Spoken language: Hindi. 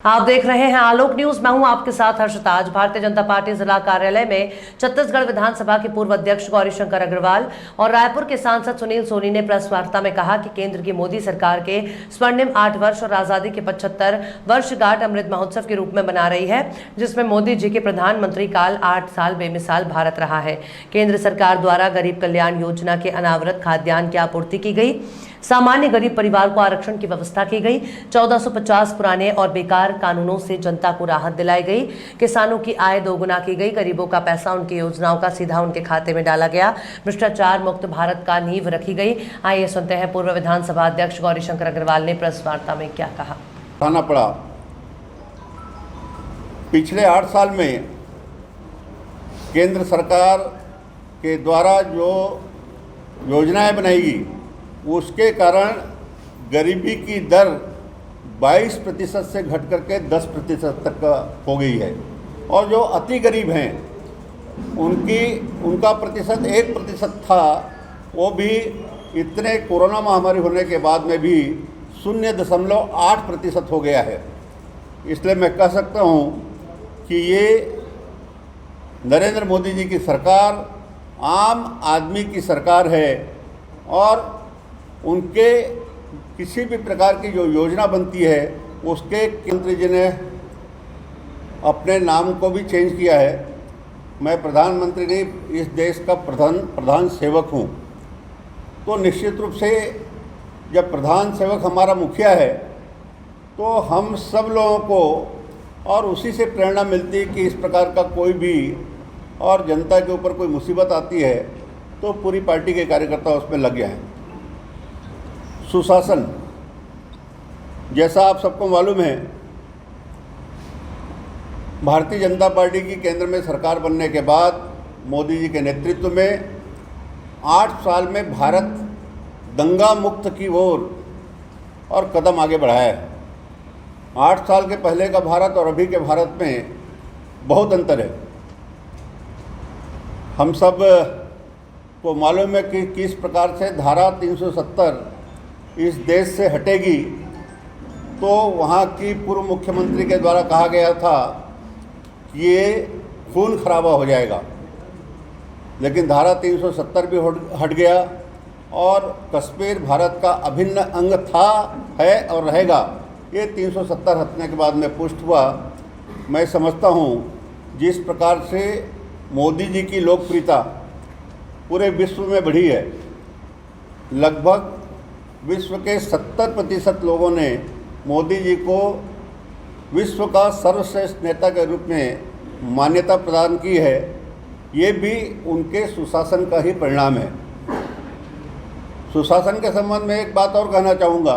आप देख रहे हैं आलोक न्यूज। मैं हूं आपके साथ हर्षिता। आज भारतीय जनता पार्टी जिला कार्यालय में छत्तीसगढ़ विधानसभा के पूर्व अध्यक्ष गौरीशंकर अग्रवाल और रायपुर के सांसद सुनील सोनी ने प्रेस वार्ता में कहा कि केंद्र की मोदी सरकार के स्वर्णिम 8 वर्ष और आजादी के 75 वर्षगांठ अमृत महोत्सव के रूप में मना रही है, जिसमें मोदी जी के प्रधानमंत्री काल 8 साल बेमिसाल भारत रहा है। केंद्र सरकार द्वारा गरीब कल्याण योजना के अनावृत खाद्यान्न की आपूर्ति की गई, सामान्य गरीब परिवार को आरक्षण की व्यवस्था की गई, 1450 पुराने और बेकार कानूनों से जनता को राहत दिलाई गई, किसानों की आय दोगुना की गई, गरीबों का पैसा उनकी योजनाओं का सीधा उनके खाते में डाला गया, भ्रष्टाचार मुक्त भारत का नींव रखी गई। आइए सुनते हैं पूर्व विधानसभा अध्यक्ष गौरीशंकर अग्रवाल ने प्रेस वार्ता में क्या कहा। खाना पड़ा। पिछले 8 साल में केंद्र सरकार के द्वारा जो योजनाएं बनाई गई उसके कारण गरीबी की दर 22% से घट करके 10% तक हो गई है, और जो अति गरीब हैं उनका प्रतिशत 1% था, वो भी इतने कोरोना महामारी होने के बाद में भी 0.8% हो गया है। इसलिए मैं कह सकता हूँ कि ये नरेंद्र मोदी जी की सरकार आम आदमी की सरकार है, और उनके किसी भी प्रकार की जो योजना बनती है उसके केंद्र जी ने अपने नाम को भी चेंज किया है। मैं प्रधानमंत्री नहीं, इस देश का प्रधान सेवक हूँ। तो निश्चित रूप से जब प्रधान सेवक हमारा मुखिया है तो हम सब लोगों को और उसी से प्रेरणा मिलती है कि इस प्रकार का कोई भी और जनता के ऊपर कोई मुसीबत आती है तो पूरी पार्टी के कार्यकर्ता उसमें लग गए हैं। सुशासन, जैसा आप सबको मालूम है, भारतीय जनता पार्टी की केंद्र में सरकार बनने के बाद मोदी जी के नेतृत्व में 8 साल में भारत दंगा मुक्त की ओर और कदम आगे बढ़ाया है। 8 साल के पहले का भारत और अभी के भारत में बहुत अंतर है। हम सब को मालूम है कि किस प्रकार से धारा 370 इस देश से हटेगी, तो वहाँ की पूर्व मुख्यमंत्री के द्वारा कहा गया था कि ये खून खराबा हो जाएगा, लेकिन धारा 370 भी हट गया और कश्मीर भारत का अभिन्न अंग था, है और रहेगा। ये 370 हटने के बाद में पुष्ट हुआ। मैं समझता हूँ जिस प्रकार से मोदी जी की लोकप्रियता पूरे विश्व में बढ़ी है, लगभग विश्व के 70% लोगों ने मोदी जी को विश्व का सर्वश्रेष्ठ नेता के रूप में मान्यता प्रदान की है। ये भी उनके सुशासन का ही परिणाम है। सुशासन के संबंध में एक बात और कहना चाहूँगा